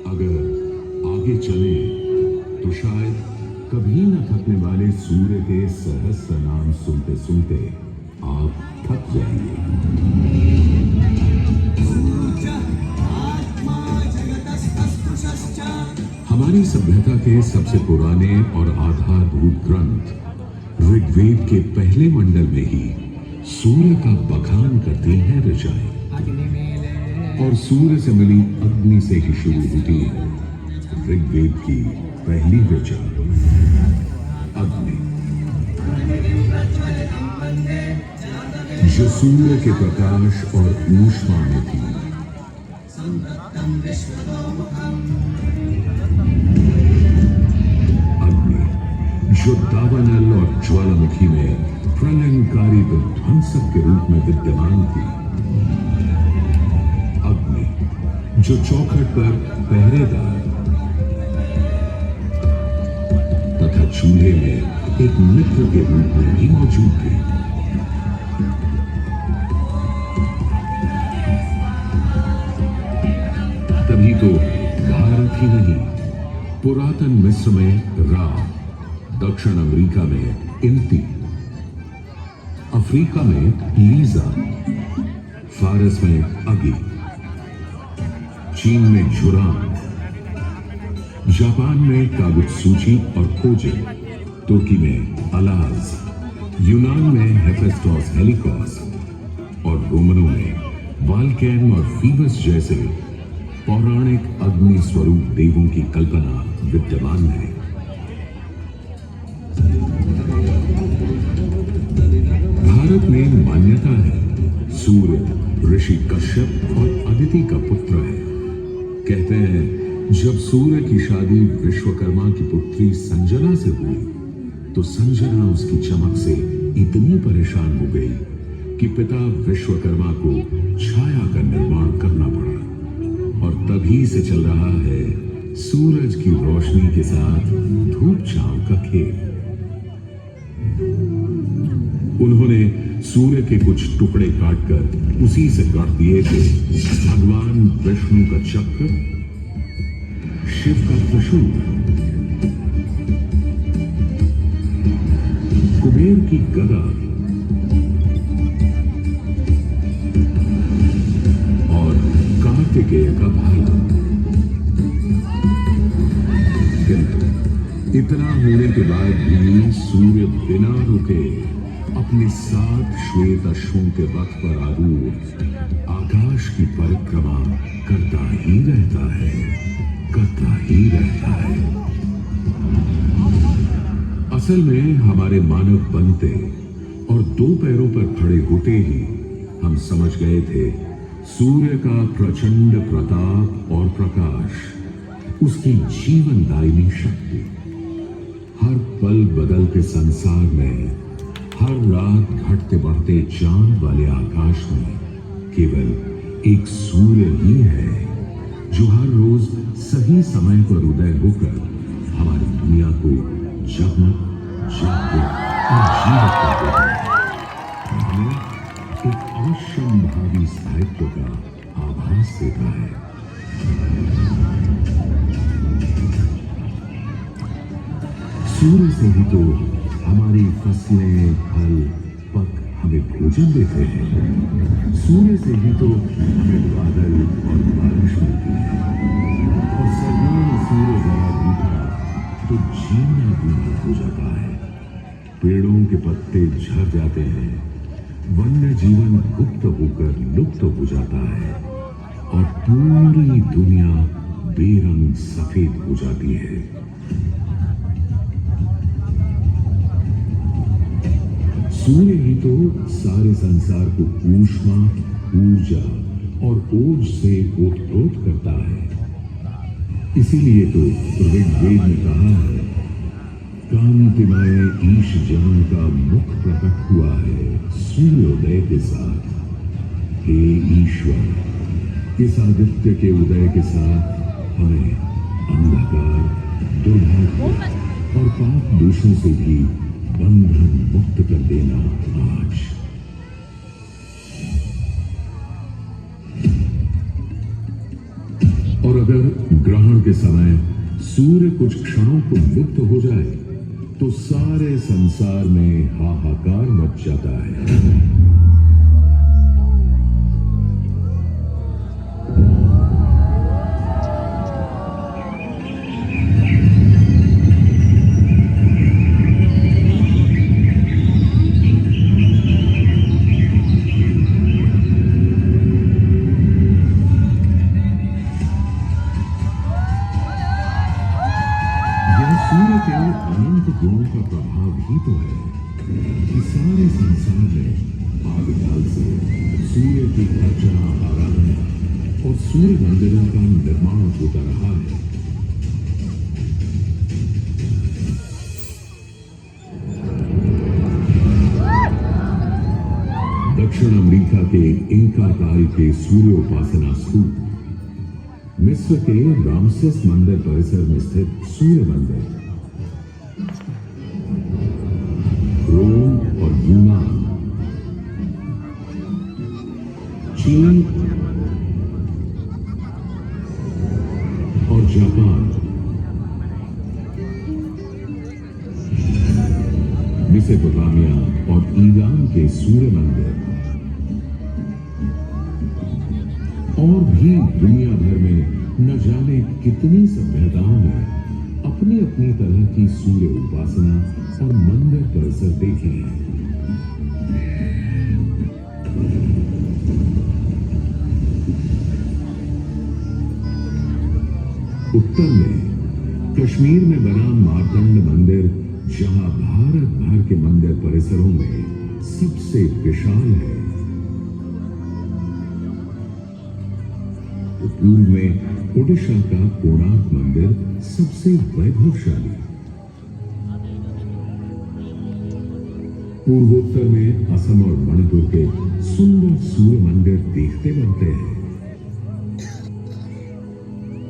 अगर आगे चले तो शायद कभी न थकने वाले सूर्य के सहस्त्र नाम सुनते सुनते आप थक जाएंगे। हमारी सभ्यता के सबसे पुराने और आधारभूत ग्रंथ ऋग्वेद के पहले मंडल में ही सूर्य का बखान करती है ऋचाएं, और सूर्य से मिली अग्नि से ही शुरू होती है ऋग्वेद की पहली ऋचा अग्नि, जो सूर्य के प्रकाश और ऊष्मा में थी। अग्नि जो दावानल और ज्वालामुखी में प्रलयंकारी विध्वंसक के रूप में विद्यमान थी। अग्नि जो चौखट पर पहरेदार तथा चूल्हे में एक मित्र के रूप में भी मौजूद थी। तभी तो भारत ही नहीं, पुरातन मिस्र में रा, दक्षिण अमेरिका में इंती, अफ्रीका में लीजा, फारस में अगी, चीन में झुरान, जापान में कागुत्सूची और कोजे, तुर्की में अलाज, यूनान में हेफेस्टोस हेलिकोस और रोमनों में वाल्कैन और फीबस जैसे पौराणिक अग्नि स्वरूप देवों की कल्पना विद्यमान है। भारत में मान्यता है सूर्य ऋषि कश्यप और अदिति का पुत्र है। कहते हैं जब सूर्य की शादी विश्वकर्मा की पुत्री संजना से हुई तो संजना उसकी चमक से इतनी परेशान हो गई कि पिता विश्वकर्मा को छाया का निर्माण करना पड़ा, और तभी से चल रहा है सूरज की रोशनी के साथ धूप छांव का खेल। उन्होंने सूर्य के कुछ टुकड़े काटकर उसी से गढ़ दिए थे भगवान विष्णु का चक्र, शिव का त्रिशूल, कुबेर की गदा और कार्तिकेय का भाला। किंतु इतना होने के बाद भी सूर्य बिना रुके अपने 7 श्वेत अश्वों के रथ पर आरूढ़ आकाश की परिक्रमा करता ही रहता है, करता ही रहता है। असल में हमारे मानव बनते और 2 पैरों पर खड़े होते ही हम समझ गए थे सूर्य का प्रचंड प्रताप और प्रकाश, उसकी जीवनदायिनी शक्ति। हर पल बदलते संसार में, हर रात घटते बढ़ते चांद वाले आकाश में केवल एक सूर्य ही है जो हर रोज सही समय पर उदय होकर हमारी दुनिया को जगमग जागते और जीवित करते हैं। हमें एक अवश्यंभावी स्थायित्व का आभास देता है। सूर्य से ही तो हमारी फसलें, फल, पक हमें भोजन देते हैं। सूर्य से ही तो हमें बादल और बारिश मिलती है, और सर्दियों में सूर्य हो जाता है, पेड़ों के पत्ते झड़ जाते हैं, वन्य जीवन गुप्त होकर लुप्त हो जाता है और पूरी दुनिया बेरंग सफेद हो जाती है। सूर्य ही तो सारे संसार को ऊष्मा, ऊर्जा और ओज से ओतप्रोत करता है। इसीलिए तो ऋग्वेद में कहा है, कांतिमय ईश जहां का मुख प्रकट हुआ है सूर्योदय के साथ। हे ईश्वर, इस आदित्य के उदय के साथ हमें अंधकार, दुर्भाग्य और पाप दोषों से भी बंधन मुक्त कर देना आज। और अगर ग्रहण के समय सूर्य कुछ क्षणों को लुप्त हो जाए तो सारे संसार में हाहाकार मच जाता है। सूर्य के अनंत गुणों का प्रभाव ही तो है कि सारे संसार में आदिकाल से सूर्य की अर्चना, आराधना और सूर्य मंदिरों का निर्माण होता रहा है। दक्षिण अमेरिका के इंका काल के सूर्य उपासना स्तूप, मिस्र के रामसेस मंदिर परिसर में स्थित सूर्य मंदिर, रोम और यूनान, चीन और जापान, मेसोपोटामिया और ईरान के सूर्य मंदिर और भी दुनिया भर में न जाने कितनी सभ्यताओं ने अपनी अपनी तरह की सूर्य उपासना और मंदिर परिसर देखे हैं। उत्तर में कश्मीर में बना मार्तंड मंदिर, जहां भारत भर के मंदिर परिसरों में सबसे विशाल है, तो पूर्व में ओडिशा का कोणार्क मंदिर सबसे वैभवशाली, पूर्वोत्तर में असम और मणिपुर के सुंदर सूर्य मंदिर देखते बनते हैं,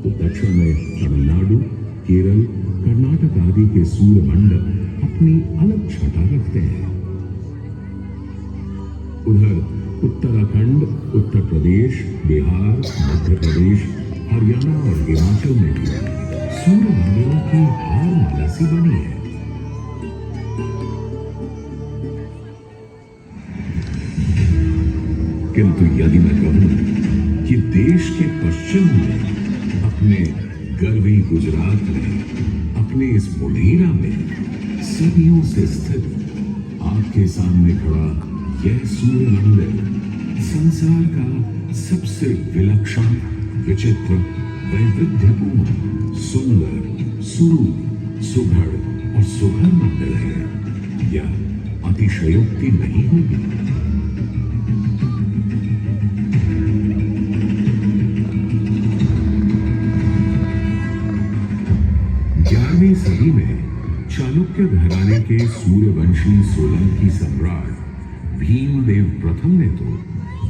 तो दक्षिण में तमिलनाडु, केरल, कर्नाटक आदि के सूर्य मंडप अपनी अलग छटा रखते हैं। उधर उत्तराखंड, उत्तर प्रदेश, बिहार, मध्य प्रदेश, हरियाणा और हिमाचल में भी सूर्य मंदिरों की हार माला सी बनी है। किंतु यदि मैं कहूं कि देश के पश्चिम में अपने गर्वी गुजरात में, अपने इस मोढेरा में सदियों से स्थित आपके सामने खड़ा यह सूर्य मंदिर संसार का सबसे विलक्षण, विचित्र, वैविध्यपूर्ण, सुंदर, सुरूप, सुघड़ और सुघर मंदिर है, यह अतिशयोक्ति नहीं होगी। 11वीं सदी में चालुक्य घराने के सूर्यवंशी सोलंकी सम्राट भीमदेव प्रथम ने तो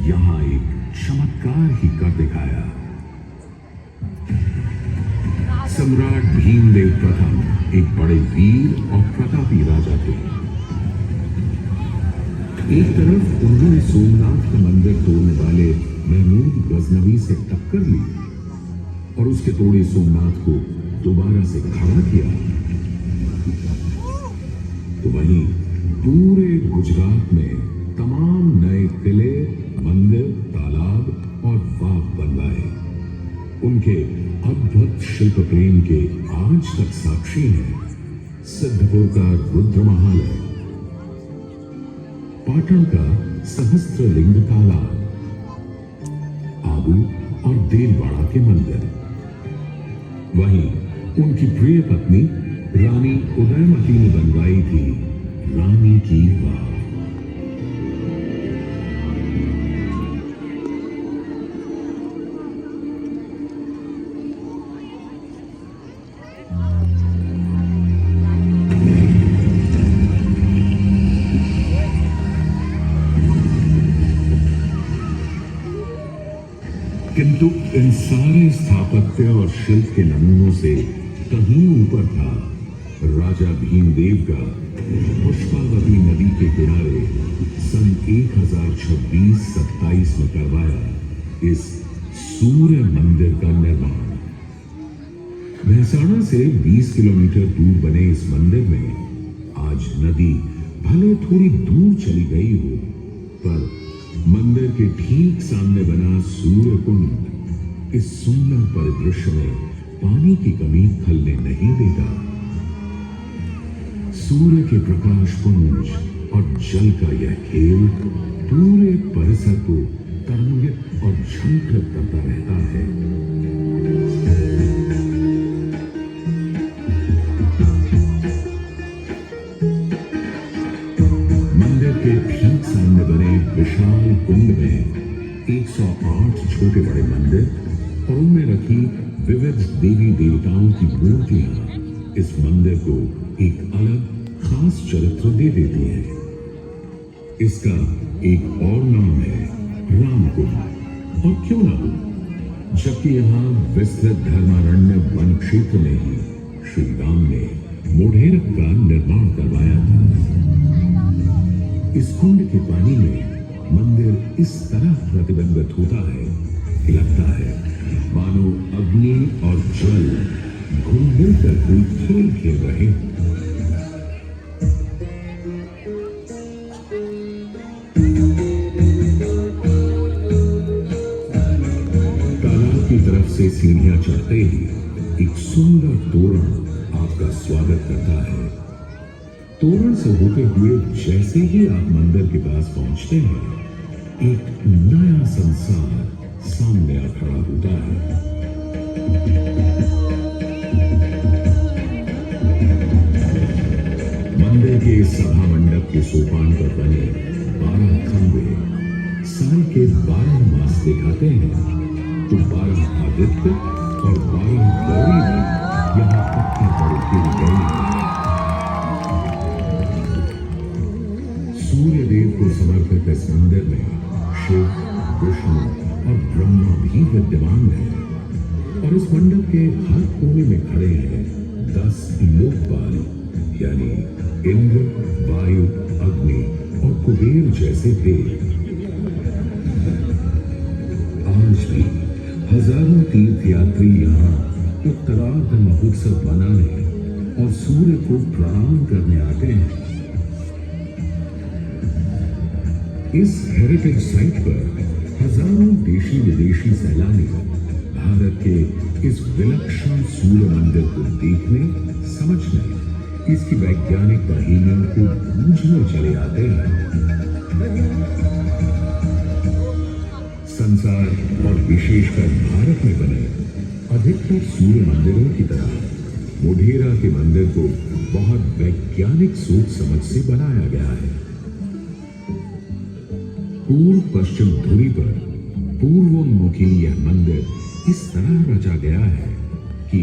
यहां एक चमत्कार ही कर दिखाया। सम्राट भीमदेव प्रथम एक बड़े वीर और प्रतापी राजा थे। एक तरफ उन्होंने सोमनाथ का मंदिर तोड़ने वाले महमूद गजनवी से टक्कर ली और उसके तोड़े सोमनाथ को दोबारा से खड़ा किया, तो वहीं पूरे गुजरात में तमाम नए किले, मंदिर, तालाब और बाग बनवाए। उनके अद्भुत शिल्प प्रेम के आज तक साक्षी हैं सिद्धपुर का रुद्र महालय, पाटन का सहस्त्रलिंग तालाब, आबू और देलवाड़ा के मंदिर, वहीं उनकी प्रिय पत्नी रानी उदयमती ने बनवाई थी रानी की वाव। किंतु इन सारे स्थापत्य और शिल्प के नमूनों से कहीं ऊपर था राजा भीमदेव का पुष्पावती नदी के किनारे सन 1026-27 में करवाया इस सूर्य मंदिर का निर्माण। महसाणा से 20 किलोमीटर दूर बने इस मंदिर में आज नदी भले थोड़ी दूर चली गई हो, पर मंदिर के ठीक सामने बना सूर्य कुंड इस सुंदर परिदृश्य में पानी की कमी खलने नहीं देगा। सूर्य के प्रकाश पुंज और जल का यह खेल पूरे परिसर को तरंगित और झंकृत करता रहता है। मंदिर के ठीक सामने बने विशाल कुंड में 108 छोटे बड़े मंदिर और उनमें रखी विविध देवी देवताओं की मूर्तियां इस मंदिर को एक अलग खास चरित्र दे देती हैं। इसका एक और नाम है रामकुंड, और क्यों ना हो, जबकि यहाँ विस्तृत धर्मारण्य वन क्षेत्र में ही श्री राम ने मोढेरक का निर्माण करवाया था। इस कुंड के पानी में मंदिर इस तरह प्रतिबिंबित होता है कि लगता है मानो अग्नि और जल घुल मिलकर कोई खेल खेल रहे हैं। तालाब की तरफ से सीढ़ियां चढ़ते ही एक सुंदर तोरण आपका स्वागत करता है। तोरण से होते हुए जैसे ही आप मंदिर के पास पहुंचते हैं, एक नया संसार सामने आ खड़ा होता है। मंदिर के सभा मंडप के सोपान पर बने 12 खंबे साल के 12 मास दिखाते हैं, तो 12 आदित्य और 12 गौरी भी यहाँ पत्थर पर उकेरी गई हैं। सूर्य देव को समर्पित इस मंदिर में शिव, विष्णु और ब्रह्मा भी विद्यमान है, और इस मंडप के हर कोने में खड़े हैं 10 लोकपाल, यानी इंद्र, वायु, अग्नि और कुबेर जैसे देव। आज भी हजारों तीर्थयात्री यहाँ उत्तरार्ध महोत्सव मनाने और सूर्य को प्रणाम करने आते हैं। इस हेरिटेज साइट पर हजारों देशी विदेशी सैलानी भारत के इस विलक्षण सूर्य मंदिर को देखने, समझने, इसकी वैज्ञानिक पहेलियों को बूझने चले आते हैं। संसार और विशेषकर भारत में बने अधिकतर सूर्य मंदिरों की तरह मोढेरा के मंदिर को बहुत वैज्ञानिक सोच समझ से बनाया गया है। पूर्व पश्चिम धुरी पर पूर्वोन्मुखी यह मंदिर इस तरह रचा गया है कि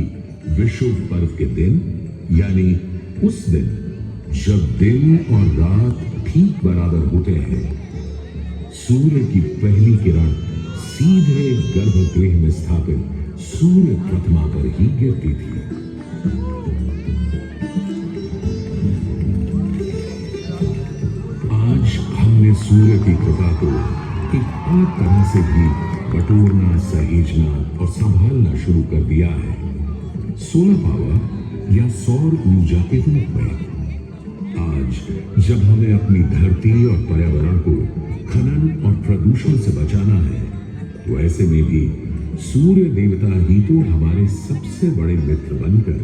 विषुव पर्व के दिन, यानी उस दिन जब दिन और रात ठीक बराबर होते हैं, सूर्य की पहली किरण सीधे गर्भगृह में स्थापित सूर्य प्रतिमा पर ही गिरती थी। आज हमने सूर्य की कृपा को एक अलग तरह से भी बटोरना, सहेजना और संभालना शुरू कर दिया है। सोलर पावर या सौर ऊर्जा के रूप में आज जब हमें अपनी धरती और पर्यावरण को खनन और प्रदूषण से बचाना है, तो ऐसे में भी सूर्य देवता ही तो हमारे सबसे बड़े मित्र बनकर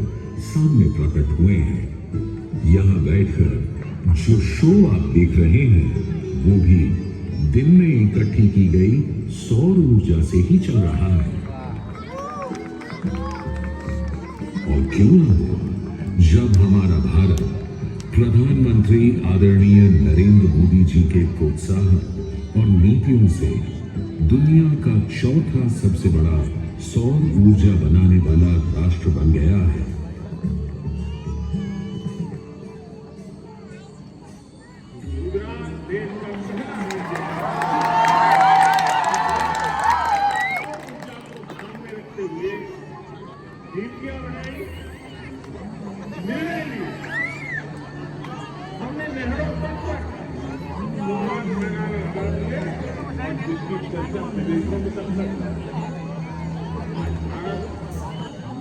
सामने प्रकट हुए हैं। यहाँ बैठकर जो शो आप देख रहे हैं वो भी दिन में इकट्ठी की गई सौर ऊर्जा से ही चल रहा है। और क्यों ना हो, जब हमारा भारत प्रधानमंत्री आदरणीय नरेंद्र मोदी जी के प्रोत्साहन और नीतियों से दुनिया का चौथा सबसे बड़ा सौर ऊर्जा बनाने वाला राष्ट्र बन गया है।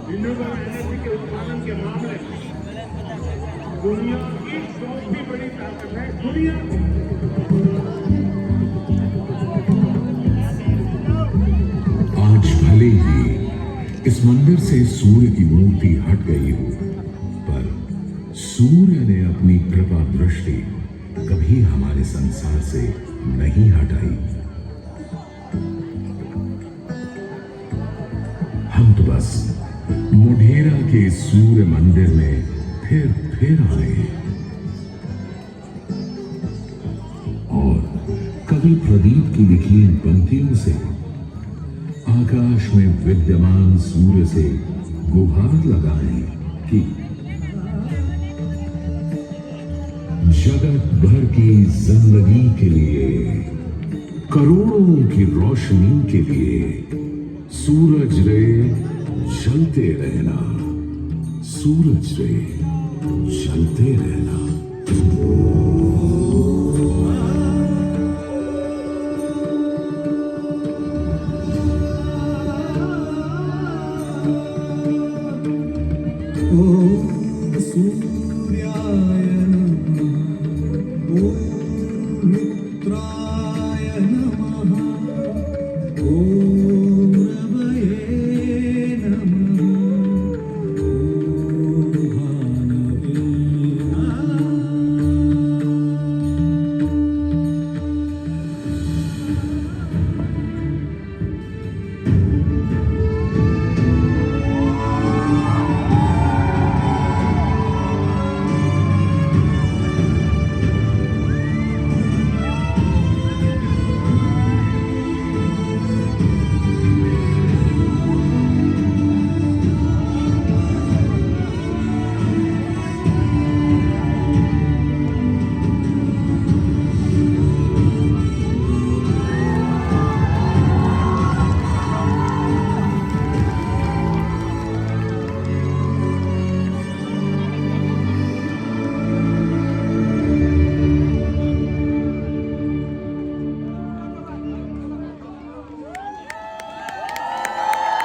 रिन्यूएबल एनर्जी के उत्पादन के मामले में दुनिया की चौथी बड़ी ताकत है। दुनिया आज भले ही इस मंदिर से सूर्य की मूर्ति हट गई हो, पर सूर्य ने अपनी कृपा दृष्टि कभी हमारे संसार से नहीं हटाई। हम तो बस मोढेरा के सूर्य मंदिर में फिर आए और कवि प्रदीप की लिखी इन पंक्तियों से आकाश में विद्यमान सूर्य से गुहार लगाएं कि जगत भर की जिंदगी के लिए, करोड़ों की रोशनी के लिए सूरज रे जलते रहना, सूरज रे जलते रहना। Oh,